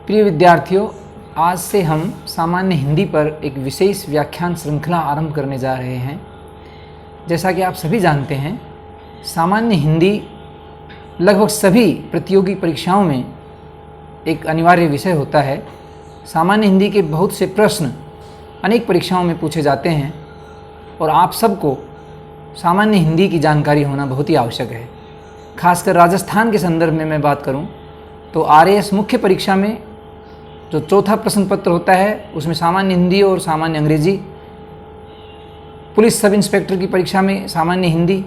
प्रिय विद्यार्थियों, आज से हम सामान्य हिंदी पर एक विशेष व्याख्यान श्रृंखला आरंभ करने जा रहे हैं। जैसा कि आप सभी जानते हैं, सामान्य हिंदी लगभग सभी प्रतियोगी परीक्षाओं में एक अनिवार्य विषय होता है। सामान्य हिंदी के बहुत से प्रश्न अनेक परीक्षाओं में पूछे जाते हैं और आप सबको सामान्य हिंदी की जानकारी होना बहुत ही आवश्यक है। खासकर राजस्थान के संदर्भ में मैं बात करूं तो आरएएस मुख्य परीक्षा में जो चौथा प्रश्न पत्र होता है उसमें सामान्य हिंदी और सामान्य अंग्रेजी, पुलिस सब इंस्पेक्टर की परीक्षा में सामान्य हिंदी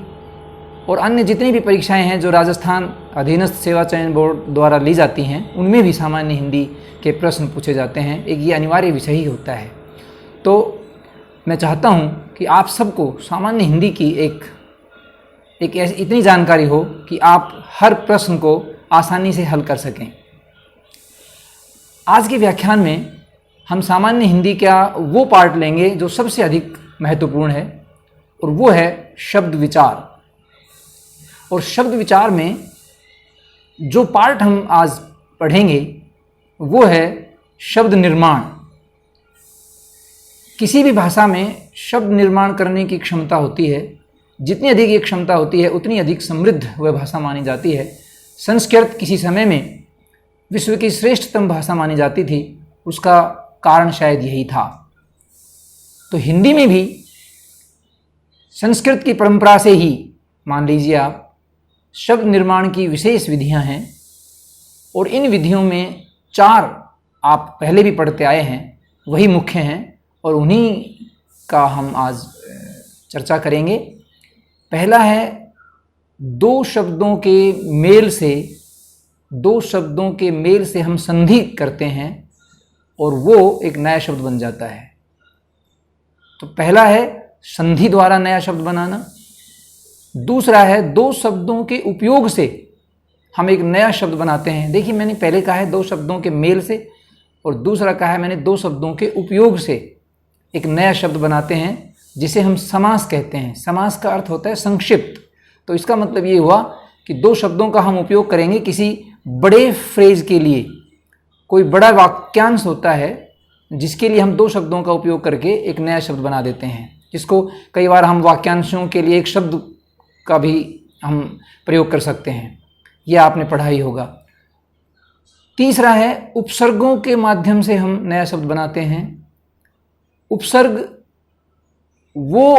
और अन्य जितनी भी परीक्षाएं हैं जो राजस्थान अधीनस्थ सेवा चयन बोर्ड द्वारा ली जाती हैं उनमें भी सामान्य हिंदी के प्रश्न पूछे जाते हैं। एक ये अनिवार्य विषय ही होता है। तो मैं चाहता हूं कि आप सबको सामान्य हिंदी की एक ऐसी इतनी जानकारी हो कि आप हर प्रश्न को आसानी से हल कर सकें। आज के व्याख्यान में हम सामान्य हिंदी का वो पार्ट लेंगे जो सबसे अधिक महत्वपूर्ण है और वो है शब्द विचार। और शब्द विचार में जो पार्ट हम आज पढ़ेंगे वो है शब्द निर्माण। किसी भी भाषा में शब्द निर्माण करने की क्षमता होती है। जितनी अधिक ये क्षमता होती है उतनी अधिक समृद्ध वह भाषा मानी जाती है। संस्कृत किसी समय में विश्व की श्रेष्ठतम भाषा मानी जाती थी, उसका कारण शायद यही था। तो हिंदी में भी संस्कृत की परंपरा से ही मान लीजिए आप शब्द निर्माण की विशेष विधियां हैं और इन विधियों में 4 आप पहले भी पढ़ते आए हैं, वही मुख्य हैं और उन्हीं का हम आज चर्चा करेंगे। पहला है दो शब्दों के मेल से हम संधि करते हैं और वो एक नया शब्द बन जाता है। तो पहला है संधि द्वारा नया शब्द बनाना। दूसरा है दो शब्दों के उपयोग से हम एक नया शब्द बनाते हैं। देखिए, मैंने पहले कहा है 2 शब्दों के मेल से और दूसरा कहा है मैंने 2 शब्दों के उपयोग से एक नया शब्द बनाते हैं जिसे हम समास कहते हैं। समास का अर्थ होता है संक्षिप्त। तो इसका मतलब ये हुआ कि 2 शब्दों का हम उपयोग करेंगे किसी बड़े फ्रेज के लिए। कोई बड़ा वाक्यांश होता है जिसके लिए हम 2 शब्दों का उपयोग करके एक नया शब्द बना देते हैं, जिसको कई बार हम वाक्यांशों के लिए एक शब्द का भी हम प्रयोग कर सकते हैं। यह आपने पढ़ा ही होगा। तीसरा है उपसर्गों के माध्यम से हम नया शब्द बनाते हैं। उपसर्ग वो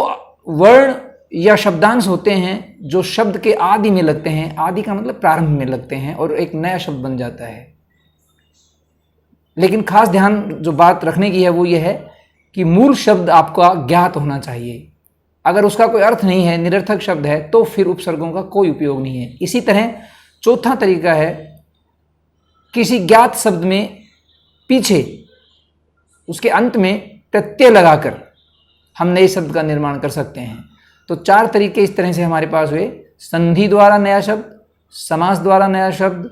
वर्ण या शब्दांश होते हैं जो शब्द के आदि में लगते हैं। आदि का मतलब प्रारंभ में लगते हैं और एक नया शब्द बन जाता है। लेकिन खास ध्यान जो बात रखने की है वो ये है कि मूल शब्द आपका ज्ञात होना चाहिए। अगर उसका कोई अर्थ नहीं है, निरर्थक शब्द है, तो फिर उपसर्गों का कोई उपयोग नहीं है। इसी तरह चौथा तरीका है किसी ज्ञात शब्द में पीछे उसके अंत में प्रत्यय लगाकर हम नए शब्द का निर्माण कर सकते हैं। तो 4 तरीके इस तरह से हमारे पास हुए: संधि द्वारा नया शब्द, समास द्वारा नया शब्द,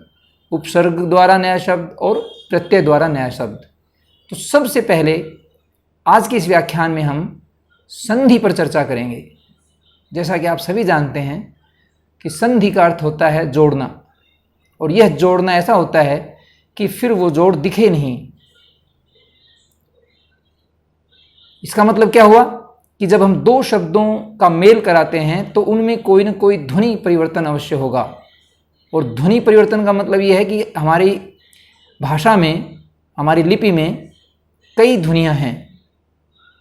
उपसर्ग द्वारा नया शब्द और प्रत्यय द्वारा नया शब्द। तो सबसे पहले आज के इस व्याख्यान में हम संधि पर चर्चा करेंगे। जैसा कि आप सभी जानते हैं कि संधि का अर्थ होता है जोड़ना, और यह जोड़ना ऐसा होता है कि फिर वो जोड़ दिखे नहीं। इसका मतलब क्या हुआ कि जब हम 2 शब्दों का मेल कराते हैं तो उनमें कोई न कोई ध्वनि परिवर्तन अवश्य होगा। और ध्वनि परिवर्तन का मतलब यह है कि हमारी भाषा में, हमारी लिपि में कई ध्वनियाँ हैं।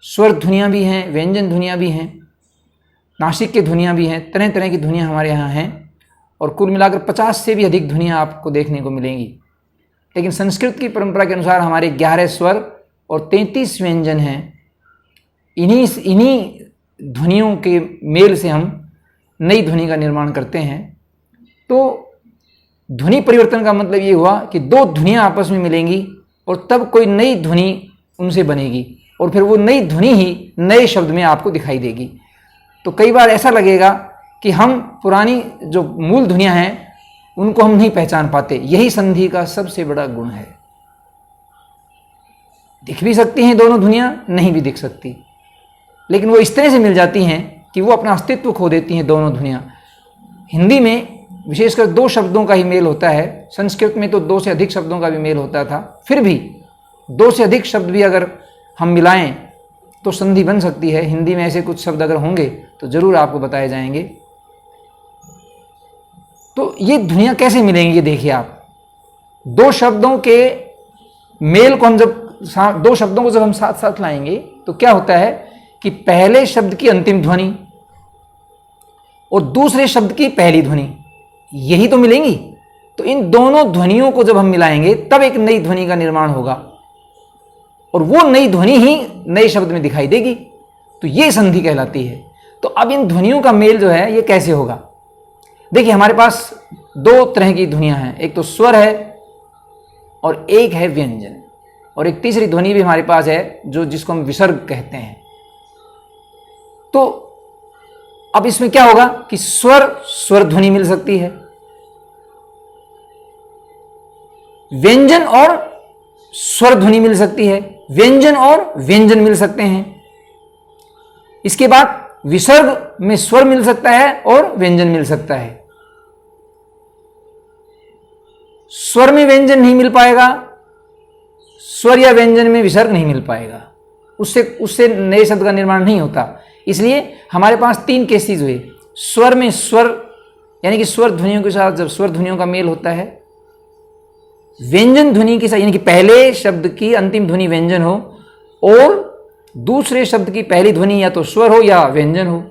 स्वर ध्वनियाँ भी हैं, व्यंजन ध्वनियाँ भी हैं, नासिक की ध्वनियाँ भी हैं, तरह तरह की ध्वनियाँ हमारे यहाँ हैं और कुल मिलाकर 50 से भी अधिक ध्वनियाँ आपको देखने को मिलेंगी। लेकिन संस्कृत की परंपरा के अनुसार हमारे 11 स्वर और 33 व्यंजन हैं। इन्हीं ध्वनियों के मेल से हम नई ध्वनि का निर्माण करते हैं। तो ध्वनि परिवर्तन का मतलब ये हुआ कि 2 ध्वनियाँ आपस में मिलेंगी और तब कोई नई ध्वनि उनसे बनेगी और फिर वो नई ध्वनि ही नए शब्द में आपको दिखाई देगी। तो कई बार ऐसा लगेगा कि हम पुरानी जो मूल ध्वनियाँ हैं उनको हम नहीं पहचान पाते। यही संधि का सबसे बड़ा गुण है। दिख भी सकती हैं दोनों ध्वनियाँ, नहीं भी दिख सकती, लेकिन वो इस तरह से मिल जाती हैं कि वो अपना अस्तित्व खो देती हैं दोनों ध्वनियाँ। हिंदी में विशेषकर 2 शब्दों का ही मेल होता है। संस्कृत में तो 2 से अधिक शब्दों का भी मेल होता था, फिर भी 2 से अधिक शब्द भी अगर हम मिलाएं तो संधि बन सकती है। हिंदी में ऐसे कुछ शब्द अगर होंगे तो जरूर आपको बताए जाएंगे। तो ये ध्वनियां कैसे मिलेंगी, देखिए आप 2 शब्दों के मेल को हम जब 2 शब्दों को जब हम साथ साथ लाएंगे तो क्या होता है कि पहले शब्द की अंतिम ध्वनि और दूसरे शब्द की पहली ध्वनि यही तो मिलेंगी। तो इन दोनों ध्वनियों को जब हम मिलाएंगे तब एक नई ध्वनि का निर्माण होगा और वो नई ध्वनि ही नए शब्द में दिखाई देगी। तो ये संधि कहलाती है। तो अब इन ध्वनियों का मेल जो है ये कैसे होगा, देखिए हमारे पास 2 तरह की ध्वनियां हैं, एक तो स्वर है और एक है व्यंजन, और एक तीसरी ध्वनि भी हमारे पास है जो जिसको हम विसर्ग कहते हैं। तो अब इसमें क्या होगा कि स्वर ध्वनि मिल सकती है, व्यंजन और स्वर ध्वनि मिल सकती है, व्यंजन और व्यंजन मिल सकते हैं। इसके बाद विसर्ग में स्वर मिल सकता है और व्यंजन मिल सकता है। स्वर में व्यंजन नहीं मिल पाएगा, स्वर या व्यंजन में विसर्ग नहीं मिल पाएगा, उससे नए शब्द का निर्माण नहीं होता। इसलिए हमारे पास 3 केसेस हुए। स्वर में स्वर यानी कि स्वर ध्वनियों के साथ जब स्वर ध्वनियों का मेल होता है, व्यंजन ध्वनि के साथ यानी कि पहले शब्द की अंतिम ध्वनि व्यंजन हो और दूसरे शब्द की पहली ध्वनि या तो स्वर हो या व्यंजन हो।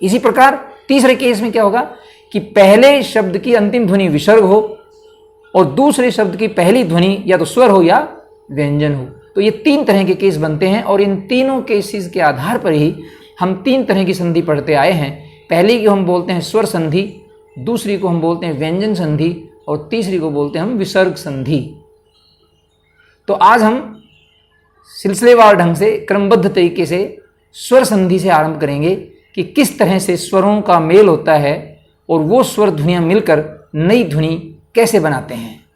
इसी प्रकार तीसरे केस में क्या होगा कि पहले शब्द की अंतिम ध्वनि विसर्ग हो और दूसरे शब्द की पहली ध्वनि या तो स्वर हो या व्यंजन हो। तो ये 3 तरह के केस बनते हैं और इन तीनों केसेस के आधार पर ही हम 3 तरह की संधि पढ़ते आए हैं। पहली को हम बोलते हैं स्वर संधि, दूसरी को हम बोलते हैं व्यंजन संधि और तीसरी को बोलते हैं हम विसर्ग संधि। तो आज हम सिलसिलेवार ढंग से क्रमबद्ध तरीके से स्वर संधि से आरंभ करेंगे कि किस तरह से स्वरों का मेल होता है और वो स्वर ध्वनियाँ मिलकर नई ध्वनि कैसे बनाते हैं।